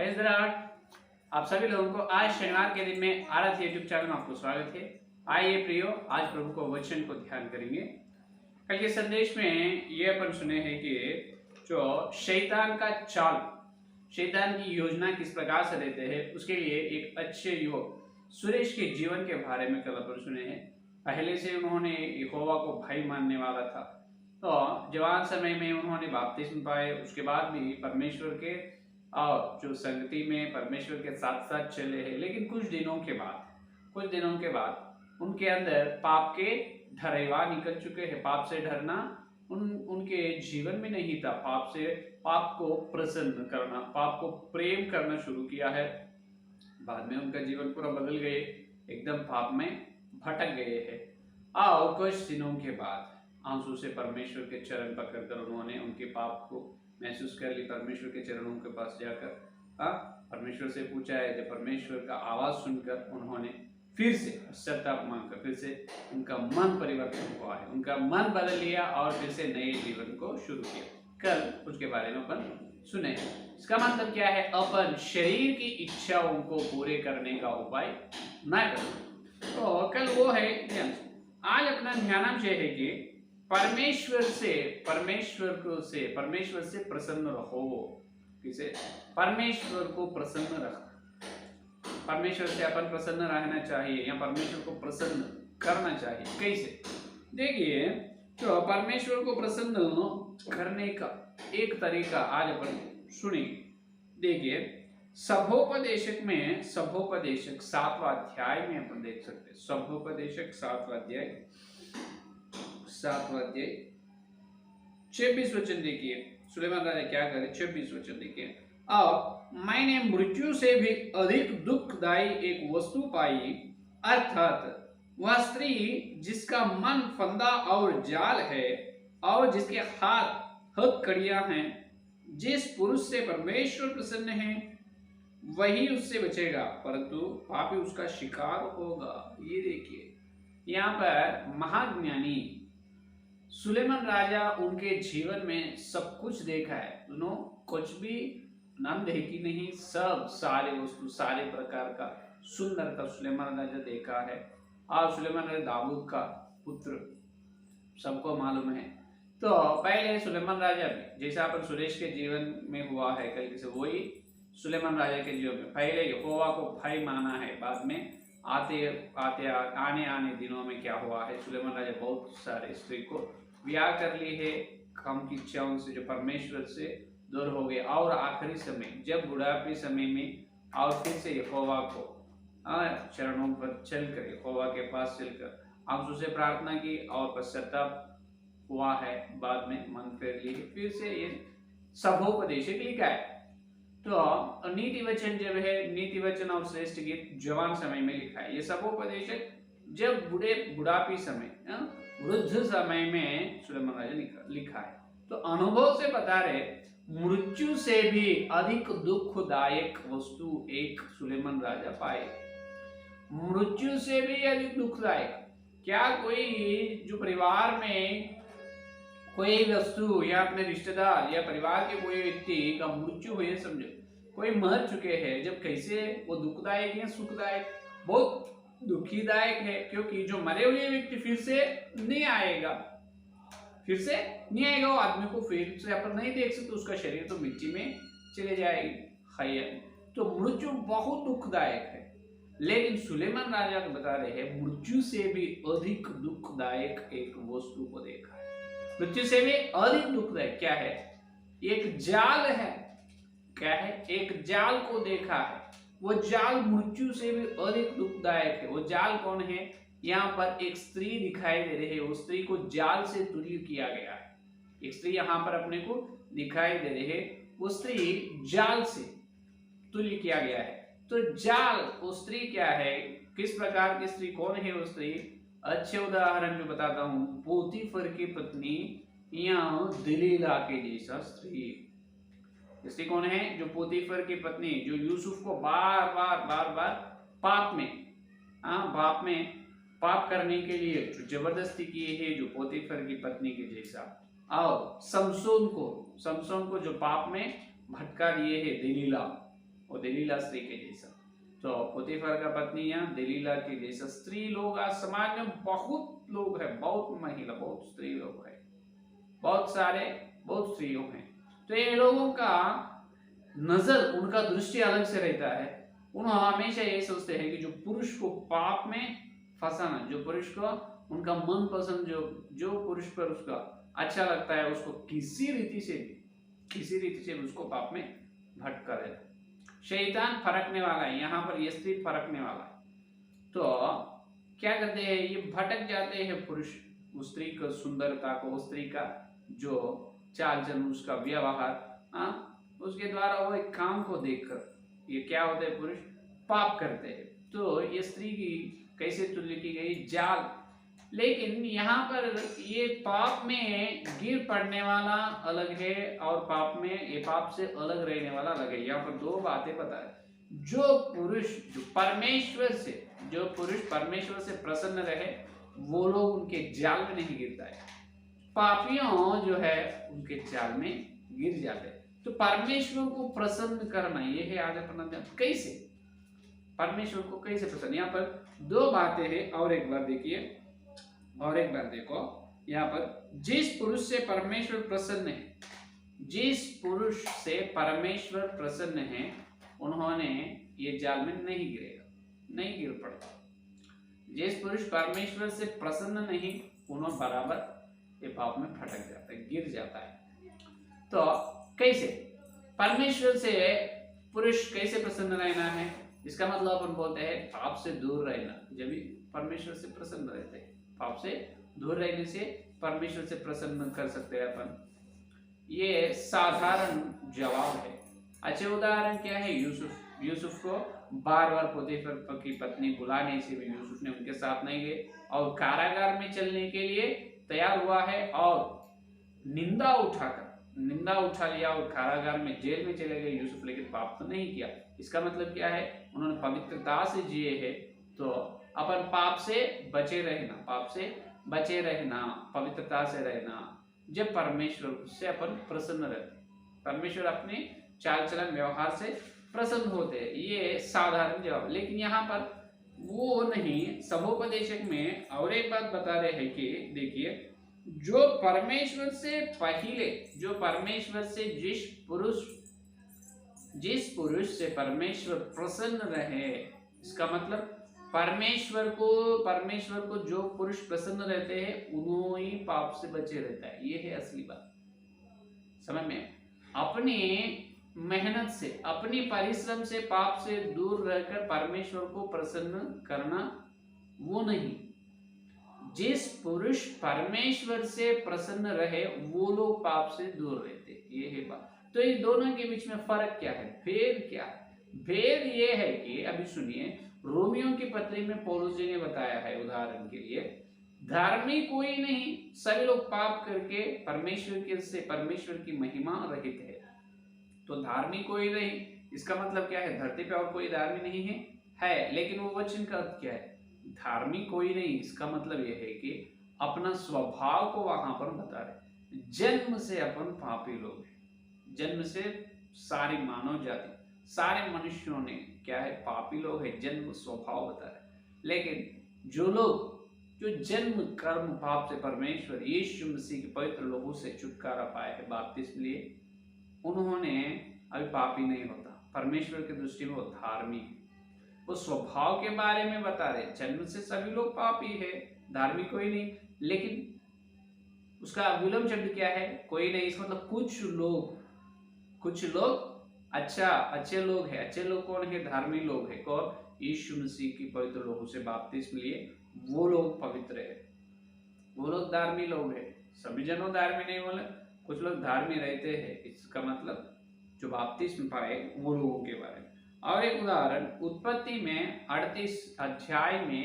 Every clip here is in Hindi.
Praise the Lord. आप सभी लोगों को आज शनिवार के दिन में आराध्य यूट्यूब चैनल में आपको स्वागत है। आइए प्रियो, आज प्रभु को वचन को ध्यान करेंगे। कल के संदेश में ये अपन सुने हैं कि जो शैतान का चाल, शैतान की योजना किस प्रकार से रहते हैं, उसके लिए एक अच्छे युवक सुरेश के जीवन के बारे में कल अपन सुने हैं। पहले से उन्होंने यहोवा को भाई मानने वाला था, तो जवान समय में उन्होंने बपतिस्म पाए। उसके बाद भी परमेश्वर के और जो संगति में परमेश्वर के साथ साथ चले हैं, लेकिन कुछ दिनों के बाद उनके अंदर पाप के ढरेवा निकल चुके हैं। पाप से डरना उनके जीवन में नहीं था। पाप को प्रसन्न करना, पाप को प्रेम करना शुरू किया है। बाद में उनका जीवन पूरा बदल गए, एकदम पाप में भटक गए हैं। और कुछ दिनों के बाद आंसू से परमेश्वर के चरण पकड़कर उन्होंने उनके पाप को महसूस कर ली। परमेश्वर के चरणों के पास जाकर परमेश्वर से पूछा है। जब परमेश्वर का आवाज सुनकर उन्होंने फिर से पश्चाताप मांगकर फिर से उनका मन परिवर्तन हुआ है, उनका मन बदल लिया और फिर से नए जीवन को शुरू किया। कल उसके बारे में अपन सुने। इसका मतलब क्या है? अपन शरीर की इच्छाओं को पूरे करने का उपाय न करें। तो कल वो है ध्यान। आज अपना ध्यानांश है कि परमेश्वर से प्रसन्न रहो। किसे? परमेश्वर को प्रसन्न रखना। परमेश्वर से अपन प्रसन्न रहना चाहिए या परमेश्वर को प्रसन्न करना चाहिए। कैसे? देखिए, तो परमेश्वर को प्रसन्न करने का एक तरीका आज अपन सुनेंगे। देखिए, सभोपदेशक 7वां अध्याय में अपन देख सकते हैं। सभोपदेशक 7वां अध्याय 26 वचन देखिए। सुलेमान राजा क्या करे? 26 वचन देखिए। अब मैंने मृत्यु से भी अधिक दुखदायी एक वस्तु पाई, अर्थात वह स्त्री जिसका मन फंदा और जाल है और जिसके हाथ हथकड़ियां हैं। जिस पुरुष से परमेश्वर प्रसन्न है वही उससे बचेगा, परंतु पापी उसका शिकार होगा। ये देखिए, यहाँ पर महाज्ञानी सुलेमान राजा, उनके जीवन में सब कुछ देखा है। दोनों कुछ भी नाम देखी नहीं, सब सारे वस्तु, सारे प्रकार का सुंदरता सुलेमान राजा देखा है। और सुलेमान राजा दाऊद का पुत्र, सबको मालूम है। तो पहले सुलेमान राजा भी जैसा अपन सुरेश के जीवन में हुआ है कल से, वही सुलेमान राजा के जीवन में पहले यहोवा को भाई माना है। बाद में आने दिनों में क्या हुआ है? सुलेमान राजा बहुत सारे स्त्री को ब्याह कर ली है, काम की इच्छाओं से जो परमेश्वर से दूर हो गए। और आखिरी समय, जब बुढ़ापे समय में और फिर से यहोवा को चरणों पर चलकर, यहोवा के पास चलकर आंसू से प्रार्थना की और पश्चाताप हुआ है। बाद में मन फेर ली है। फिर से ये सभोपदेशक लिखा है। तो नीति वचन जब है, नीति वचन और श्रेष्ठ गीत जवान समय में लिखा है। ये सभोपदेशक जब बुढ़ापी समय, वृद्ध समय में सुलेमान राजा लिखा है। तो अनुभव से बता रहे, मृत्यु से भी अधिक दुखदायक वस्तु एक सुलेमान राजा पाए। मृत्यु से भी अधिक दुखदायक क्या? कोई जो परिवार में कोई वस्तु या अपने रिश्तेदार या परिवार के कोई व्यक्ति का मृत्यु हुई, समझो कोई मर चुके हैं, जब कैसे वो दुखदायक या सुखदायक? बहुत दुखीदायक है, क्योंकि जो मरे हुए व्यक्ति फिर से नहीं आएगा, वो आदमी को फिर से अपन नहीं देख सकते, उसका शरीर तो मिट्टी में चले जाएगी। तो मृत्यु बहुत दुखदायक है। लेकिन सुलेमान राजा को बता रहे हैं, मृत्यु से भी अधिक दुखदायक एक वस्तु को देखा है। मृत्यु से भी अधिक दुखदायक क्या है? एक जाल है। क्या है? एक जाल को देखा है। वो जाल मृत्यु से भी अधिक दुखदायक है। वो जाल कौन है? यहाँ पर एक स्त्री दिखाई दे रही है। उस स्त्री को जाल से तुल्य किया गया है। एक स्त्री यहाँ पर अपने को दिखाई दे रही है, वो स्त्री जाल से तुल्य किया गया है। तो जाल, वो स्त्री क्या है? किस प्रकार की स्त्री? कौन है वो स्त्री? अच्छे उदाहरण में बताता हूँ। पोतीफर की पत्नी या दलीला के जैसा स्त्री कौन है? जो पोतीफर की पत्नी, जो यूसुफ को बार बार पाप करने के लिए जो जबरदस्ती की है, जो पोतीफर की पत्नी के जैसा। और समसोन को जो पाप में भटका दिए है, दलीला, वो दलीला स्त्री के जैसा। तो पोतीफर का पत्नी या दलीला के जैसा स्त्री लोग आज समाज में बहुत लोग हैं, बहुत महिला, बहुत स्त्री लोग हैं, बहुत सारे, बहुत स्त्रियों हैं। तो ये लोगों का नजर, उनका दृष्टि अलग से रहता है। उन्होंने हमेशा ये सोचते हैं कि जो पुरुष को पाप में फंसाना, जो पुरुष को उनका मन पसंद, जो पुरुष पर उसका अच्छा लगता है, उसको किसी रीति से उसको पाप में भटका देता। शैतान फरकने वाला है, यहाँ पर ये स्त्री फरकने वाला है। तो क्या करते हैं, ये भटक जाते हैं पुरुष, उस स्त्री को सुंदरता को, उस स्त्री का जो चाल चलन, उसका व्यवहार, उसके द्वारा वो एक काम को देखकर ये क्या होते हैं, पुरुष पाप करते हैं। तो ये स्त्री की कैसे तुल्य की गई, जाल। लेकिन यहाँ पर ये पाप में गिर पड़ने वाला अलग है और पाप में, ये पाप से अलग रहने वाला अलग है। यहाँ पर दो बातें बताए। जो पुरुष परमेश्वर से प्रसन्न रहे, वो लोग उनके जाल में नहीं गिरता है। पापियों जो है उनके जाल में गिर जाते हैं। तो परमेश्वर को प्रसन्न करना, ये है आज अपना कैसे परमेश्वर को कैसे प्रसन्न। यहाँ पर दो बातें हैं, और एक बार देखिए, और एक बार देखो। यहाँ पर जिस पुरुष से परमेश्वर प्रसन्न है, जिस पुरुष से परमेश्वर प्रसन्न है, उन्होंने ये जाल में नहीं गिरेगा, नहीं गिर पड़ता। जिस पुरुष परमेश्वर से प्रसन्न नहीं, उन्होंने बराबर ये पाप में फटक जाता है, गिर जाता है। तो कैसे परमेश्वर से पुरुष कैसे प्रसन्न रहना है, इसका मतलब अपन बोलते हैं पाप से दूर रहना। जब भी परमेश्वर से प्रसन्न रहते हैं, पाप से दूर रहने से परमेश्वर से प्रसन्न कर सकते हैं अपन। ये साधारण जवाब है। अच्छे उदाहरण क्या है, यूसुफ को बार बार पोतीफर की पत्नी बुलाने से भी यूसुफ ने उनके साथ नहीं गए और कारागार में चलने के लिए तैयार हुआ है और निंदा उठा लिया और कारागार में, जेल में चले गए यूसुफ, लेकिन पाप तो नहीं किया। इसका मतलब क्या है, उन्होंने पवित्रता से जिए हैं। तो अपन पाप से बचे रहना, पवित्रता से रहना, जब परमेश्वर से अपन प्रसन्न रहते, परमेश्वर अपने चाल चलन व्यवहार से प्रसन्न होते। ये साधारण जवाब। लेकिन यहाँ पर वो नहीं, सभोपदेशक में और एक बात बता रहे हैं कि देखिए, जो परमेश्वर से पहले, जो परमेश्वर से जिस पुरुष से परमेश्वर प्रसन्न रहे, इसका मतलब परमेश्वर को जो पुरुष प्रसन्न रहते हैं, उन्होंने ही पाप से बचे रहता है। ये है असली बात, समझ में। अपनी मेहनत से, अपनी परिश्रम से, पाप से दूर रहकर परमेश्वर को प्रसन्न करना वो नहीं। जिस पुरुष परमेश्वर से प्रसन्न रहे, वो लोग पाप से दूर रहते। ये है बात। तो इस दोनों के बीच में फर्क क्या है, भेद क्या है? भेद ये है कि अभी सुनिए, रोमियो की पत्री में पौलुस जी ने बताया है उदाहरण के लिए, धार्मिक कोई नहीं, सभी लोग पाप करके परमेश्वर की महिमा रहित है। तो धार्मिक कोई नहीं, इसका मतलब क्या है, धरती पे और कोई धार्मिक नहीं है। लेकिन वो वचन का अर्थ क्या है, धार्मिक कोई नहीं, इसका मतलब यह है कि अपना स्वभाव को वहां पर बता रहे। जन्म से अपन पापी लोग हैं, जन्म से सारी मानव जाति, सारे मनुष्यों ने क्या है, पापी लोग है, जन्म स्वभाव बता रहे। लेकिन जो जन्म कर्म पाप से परमेश्वर यीशु मसीह के पवित्र लोगों से छुटकारा पाए है बपतिस्मा लिए, उन्होंने अभी पापी नहीं होता। परमेश्वर की दृष्टि में वो धार्मिक है। वो स्वभाव के बारे में बता रहे, जन्म से सभी लोग पापी है, धार्मिक कोई नहीं। लेकिन उसका विलोम शब्द क्या है, कोई नहीं। इसका मतलब कुछ लोग अच्छे लोग हैं। अच्छे लोग कौन है, धार्मिक लोग है। कौन, यीशु मसीह की पवित्र लोगों से बपतिस्मा लिए, वो लोग पवित्र है, वो लोग धार्मिक लोग है। सभी जनों धार्मिक नहीं बोले, कुछ लोग धार्मिक रहते हैं। इसका मतलब जो बपतिस्मा पाए वो लोगों के बारे में। और एक उदाहरण, उत्पत्ति में 38 अध्याय में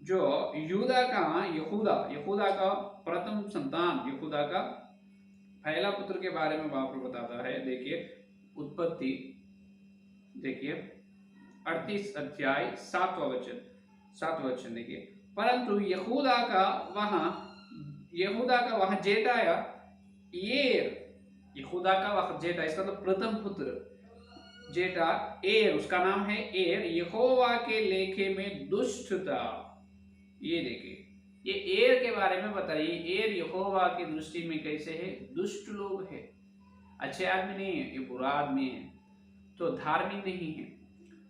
जो यहूदा का प्रथम संतान, यहूदा का पहला पुत्र के बारे में वहां पर बताता है। देखिए उत्पत्ति, देखिए 38 अध्याय 7वां वचन देखिए, परंतु यहूदा का वहां जेठा या येर, यहूदा का वहां जेठा, इसका तो प्रथम पुत्र जेठा एर, उसका नाम है एर, यहोवा के लेखे में दुष्ट था। ये देखिए, ये एर के बारे में बताइए, एर यहोवा की दृष्टि में कैसे है? दुष्ट लोग है, अच्छे आदमी नहीं है, ये बुरा आदमी है, तो धार्मिक नहीं है।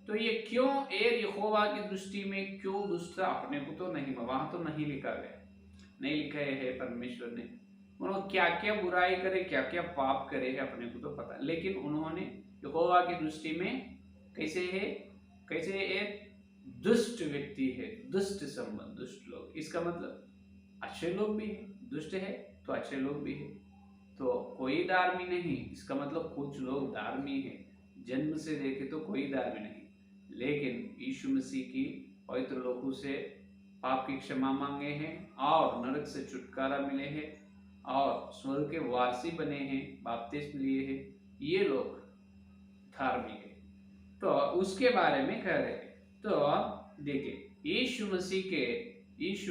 तो ये क्यों एर यहोवा की दृष्टि में क्यों दुष्ट था? अपने को तो नहीं, वहां तो नहीं लिखा गया, नहीं लिखा है परमेश्वर ने उन्होंने क्या क्या बुराई करे, क्या क्या पाप करे है, अपने को तो पता, लेकिन उन्होंने यहोवा की दृष्टि में कैसे है? कैसे एक दुष्ट व्यक्ति है, दुष्ट संबंध, दुष्ट लोग। इसका मतलब अच्छे लोग भी है, दुष्ट है तो अच्छे लोग भी है, तो कोई धार्मी नहीं। इसका मतलब कुछ लोग धार्मी है, जन्म से देखे तो कोई धार्मी नहीं, लेकिन यीशु मसीह की पवित्र लोगों से पाप की क्षमा मांगे हैं और नरक से छुटकारा मिले हैं और स्वर्ग के वारसी बने हैं, बपतिस्म लिए हैं, ये लोग धार्मिक है। तो उसके बारे में कह रहे हैं। तो देखिए, यीशु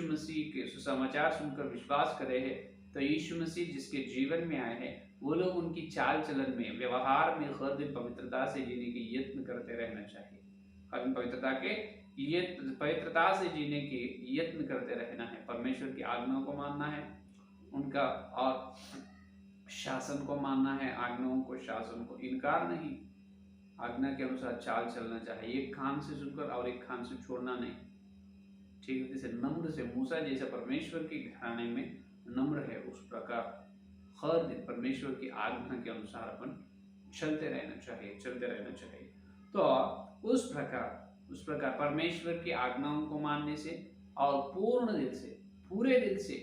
मसीह के सुसमाचार सुनकर विश्वास करे हैं, तो यीशु मसीह जिसके जीवन में आए हैं, वो लोग उनकी चाल चलन में, व्यवहार में हर दिन पवित्रता से जीने की यत्न करते रहना चाहिए। हर दिन पवित्रता से जीने की यत्न करते रहना है, परमेश्वर की आज्ञाओं को मानना है, उनका और शासन को मानना है, आज्ञाओं को, शासन को इनकार नहीं, आज्ञा के अनुसार चाल चलना चाहिए, एक कान से सुनकर और एक कान से छोड़ना नहीं। ठीक है, जैसे नम्र से, मूसा जैसा परमेश्वर के घराने में नम्र है, उस प्रकार हर दिन परमेश्वर की आज्ञा के अनुसार अपन चलते रहना चाहिए। तो उस प्रकार परमेश्वर की आज्ञाओं को मानने से और पूर्ण दिल से, पूरे दिल से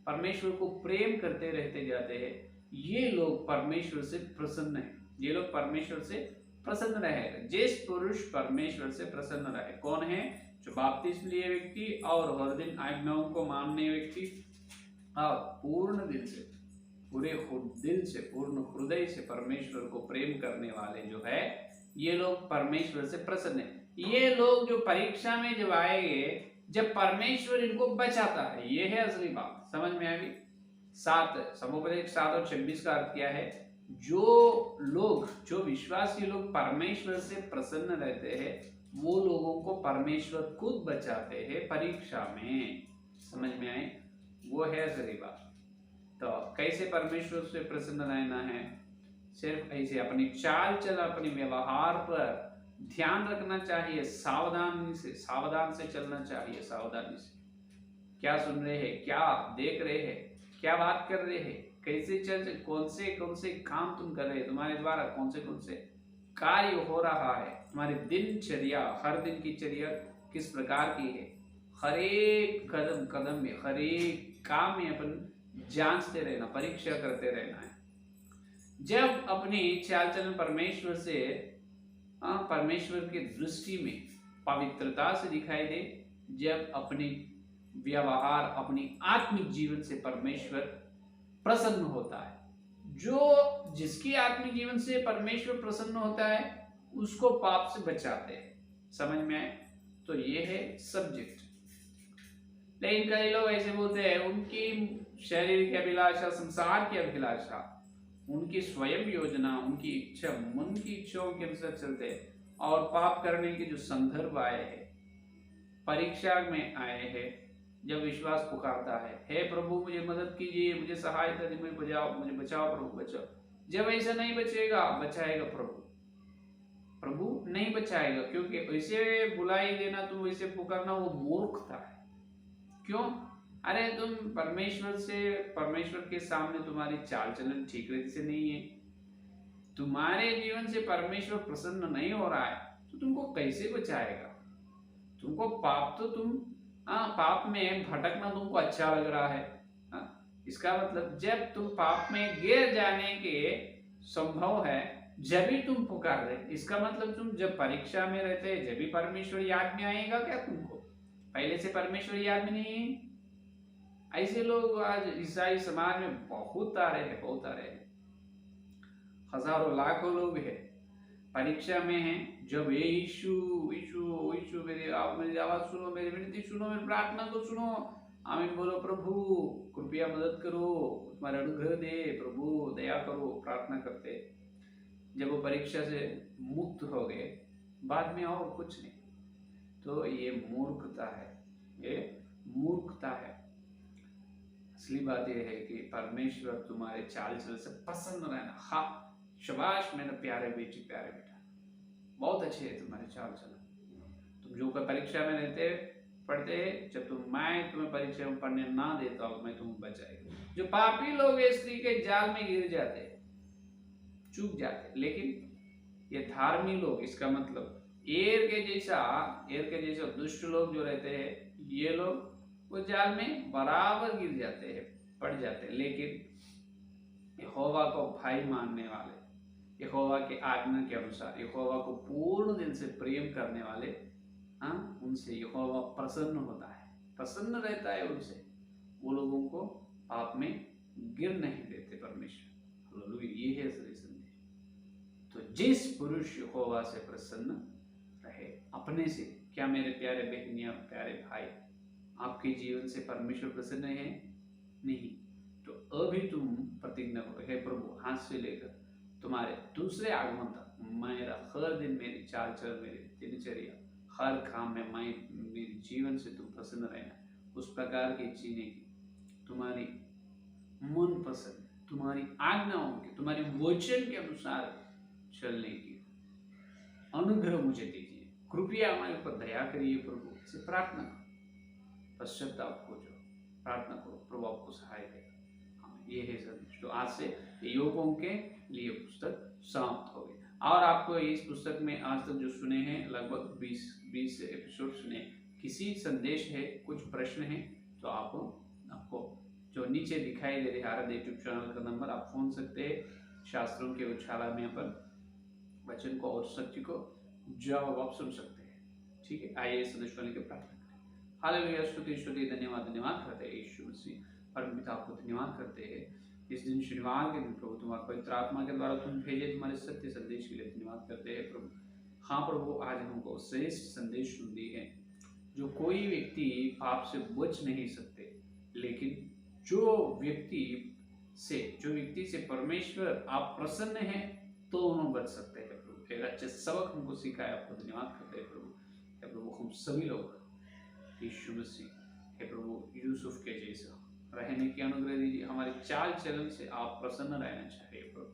परमेश्वर को प्रेम करते रहते जाते हैं, ये लोग परमेश्वर से प्रसन्न है, ये लोग परमेश्वर से प्रसन्न रहेगा। जिस पुरुष परमेश्वर से प्रसन्न रहे, कौन है? जो बपतिस्म लिए व्यक्ति और हर दिन आज्ञाओं को मानने व्यक्ति और पूर्ण दिल से, पूरे दिल से, पूर्ण हृदय से परमेश्वर को प्रेम करने वाले जो है, ये लोग परमेश्वर से प्रसन्न है। ये लोग जो परीक्षा में जब आएंगे, जब परमेश्वर इनको बचाता है, ये है असली बात। समझ में आ गई? 7 समुपदेश 7 और 26 का अर्थ क्या है? जो विश्वासी लोग परमेश्वर से प्रसन्न रहते हैं, वो लोगों को परमेश्वर खुद बचाते हैं परीक्षा में। समझ में आए? वो है असली बात। तो कैसे परमेश्वर से प्रसन्न रहना है? सिर्फ ऐसे अपनी चाल चल, अपने व्यवहार पर ध्यान रखना चाहिए, सावधान से चलना चाहिए, सावधानी से। क्या सुन रहे हैं, क्या देख रहे हैं, क्या बात कर रहे हैं, कैसे चल, कौन से काम तुम कर रहे हैं, तुम्हारे द्वारा कौन से कार्य हो रहा है, तुम्हारी दिनचर्या, हर दिन की चर्या किस प्रकार की है, हर एक कदम में, हर एक काम में अपन जांचते रहना, परीक्षा करते रहना है। जब अपनी चाल चलन परमेश्वर की दृष्टि में पवित्रता से दिखाई दे, जब अपनी व्यवहार, अपनी आत्मिक जीवन से परमेश्वर प्रसन्न होता है, जिसकी आत्मिक जीवन से परमेश्वर प्रसन्न होता है, उसको पाप से बचाते हैं। समझ में आए? तो ये है सब्जेक्ट। लेकिन कई लोग ऐसे बोलते हैं, उनकी शरीर की अभिलाषा, संसार की अभिलाषा, उनकी स्वयं योजना, उनकी इच्छा, मन की इच्छाओं के अनुसार चलते हैं, और पाप करने के जो संदर्भ आए हैं, परीक्षा में आए हैं, जब विश्वास पुकारता है, हे प्रभु मुझे मदद कीजिए, मुझे सहायता दीजिए, मुझे बचाओ प्रभु बचाओ। जब ऐसा नहीं बचेगा, बचाएगा प्रभु नहीं बचाएगा, क्योंकि वैसे बुलाई देना, तुम वैसे पुकारना, वो मूर्खता है। क्यों? अरे तुम परमेश्वर के सामने तुम्हारी चाल चलन ठीक रीति से नहीं है, तुम्हारे जीवन से परमेश्वर प्रसन्न नहीं हो रहा है, तो तुमको कैसे बचाएगा? तुमको पाप में भटकना तुमको अच्छा लग रहा है। इसका मतलब जब तुम पाप में गिर जाने के संभव है, जब भी तुम पुकार रहे, इसका मतलब तुम जब परीक्षा में रहते हैं, जब भी परमेश्वर याद में आएगा क्या तुमको? पहले से परमेश्वर याद में नहीं है। ऐसे लोग आज ईसाई समाज में बहुत आ रहे हैं, हजारों लाखों लोग हैं, परीक्षा में हैं। जब यीशु मेरी आवाज सुनो, मेरी विनती सुनो, मेरी प्रार्थना को सुनो, आमीन बोलो, प्रभु कृपया मदद करो, तुम्हारा अनुग्रह दे, प्रभु दया करो, प्रार्थना करते। जब वो परीक्षा से मुक्त हो गए, बाद में और कुछ नहीं। तो ये मूर्खता है, ये मूर्खता है। असली बात यह है कि परमेश्वर तुम्हारे चाल चलन से पसंद रहना। हाँ, शाबाश मेरे प्यारे बेटी, प्यारे बेटा, बहुत अच्छे है तुम्हारे चाल चलन। तुम जो परीक्षा में रहते पढ़ते हैं, जब मैं तुम्हें परीक्षा में पढ़ने ना देता हूं, मैं तुम्हें बचाएगा। जो पापी लोग स्त्री के जाल में गिर जाते, चूक जाते, लेकिन ये धार्मिक लोग, इसका मतलब एर के जैसा दुष्ट लोग जो रहते हैं, ये लोग वो जाल में बराबर गिर जाते हैं, पड़ जाते हैं। लेकिन यहोवा को भाई मानने वाले, यहोवा के आज्ञा के अनुसार, यहोवा को पूर्ण दिल से प्रेम करने वाले, उनसे यहोवा प्रसन्न होता है, प्रसन्न रहता है उनसे। वो लोगों को पाप में गिर नहीं देते परमेश्वर। हालेलुया, ये है असली संदेश। तो जिस पुरुष यहोवा से प्रसन्न रहे अपने से, क्या मेरे प्यारे बहनियां, प्यारे भाई, आपके जीवन से परमेश्वर प्रसन्न है? नहीं। तो अभी तुम प्रतिज्ञा करो, हे प्रभु, आज से लेकर तुम्हारे दूसरे आगमन तक मेरा हर दिन, मेरी चाल चल, मेरी दिनचर्या, हर काम में मैं, मेरे जीवन से तुम प्रसन्न रहना, उस प्रकार के जीने की, तुम्हारी मन पसंद, तुम्हारी आज्ञाओं के, तुम्हारी वचन के अनुसार चलने की अनुग्रह मुझे दीजिए। कृपया हमारे ऊपर दया करिए प्रभु, से प्रार्थना करो, पश्चाताप हो जाओ, प्रार्थना करो, प्रभु आपको सहाय करेगा। ये है संदेश। तो आज से युवकों के लिए पुस्तक समाप्त हो गई। और आपको इस पुस्तक में आज तक जो सुने हैं, लगभग 20 एपिसोड सुने, किसी संदेश है, कुछ प्रश्न है, तो आपको जो नीचे दिखाई दे रहे आराध्य यूट्यूब चैनल का नंबर, आप फोन सकते हैं। शास्त्रों के उछाला में अपन वचन को और सत्य को जवाब आप सुन सकते हैं। ठीक है, आइए संदेश को लेकर प्रार्थना करें। हालेलुया, स्तुति धन्यवाद करते हैं यीशु मसीह, परम पिता को धन्यवाद करते हैं। इस दिन शनिवार के दिन प्रभु तुम्हारे पवित्र आत्मा के द्वारा तुम भेजे तुम्हारे सत्य संदेश के लिए धन्यवाद करते हैं प्रभु। हाँ प्रभु, आज हमको श्रेष्ठ संदेश सुन दी है। जो कोई व्यक्ति पाप से बच नहीं सकते, लेकिन जो व्यक्ति से परमेश्वर आप प्रसन्न हैं, तो उन्होंने बच सकते हैं प्रभु। एक अच्छे सबक हमको सिखाया, आपको धन्यवाद करते हैं प्रभु। हे प्रभु, हम सभी लोग यीशु मसीह, हे प्रभु, यूसुफ के जैसा रहने की अनुग्रह दीजिए। हमारे चाल चलन से आप प्रसन्न रहना चाहिए प्रभु।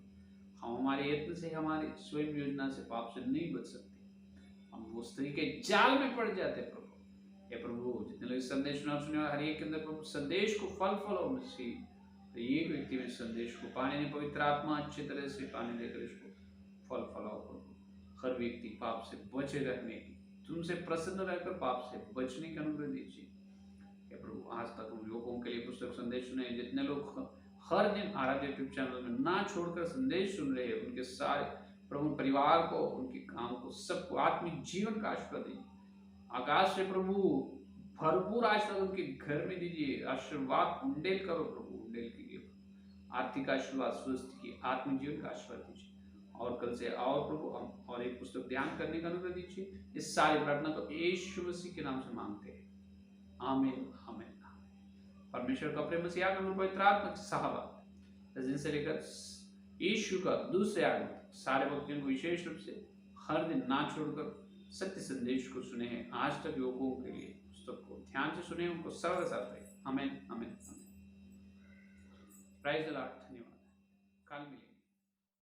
हम हमारे यत्न से, हमारी स्वयं योजना से पाप से नहीं बच सकते, हम वो स्त्री के जाल में पड़ जाते प्रभु। हे प्रभु, जितने लोग संदेश सुने, हर एक के अंदर प्रभु संदेश को फल और मसीह, एक व्यक्ति में संदेश को पाने ने पवित्र आत्मा अच्छी तरह से पाने देकर इसको फल फलाओ प्रभु। हर व्यक्ति पाप से बचे रहने की, तुमसे प्रसन्न रहकर पाप से बचने की अनुग्रह दीजिए। प्रभु, आज तक हम लोगों के लिए पुस्तक संदेश सुने, जितने लोग हर दिन आराध्य यूट्यूब चैनल में ना छोड़कर संदेश सुन रहे हैं, उनके सारे प्रभु परिवार को, उनके काम को, सबको आत्मिक जीवन का आशीर्वाद दीजिए। आकाश से प्रभु भरपूर आशीर्वाद उनके घर में दीजिए। आशीर्वाद उंडेल करो प्रभु, उंडेल कीजिए, आर्थिक आशीर्वाद, स्वस्थ की, आत्मिक जीवन का आशीर्वाद दीजिए। और कल से और प्रभु हम और एक पुस्तक ध्यान करने का अनुग्रह दीजिए। इस सारी प्रार्थना को यीशु मसीह के नाम से मांगते हैं, आमीन आमीन। परमेश्वर का प्रेम, मसीह का पवित्र आत्मा की सहभागिता, इस दिन से लेकर यीशु का दूसरे आगमन तक सारे भक्तों को विशेष रूप से हर दिन ना छोड़कर सत्य संदेश को सुने हैं। आज तक लोगों के लिए पुस्तक को ध्यान से सुने, उनको सर्व साथ रहे। आमीन आमीन आमीन। Praise the Lord. धन्यवाद। काल मिलेंगे।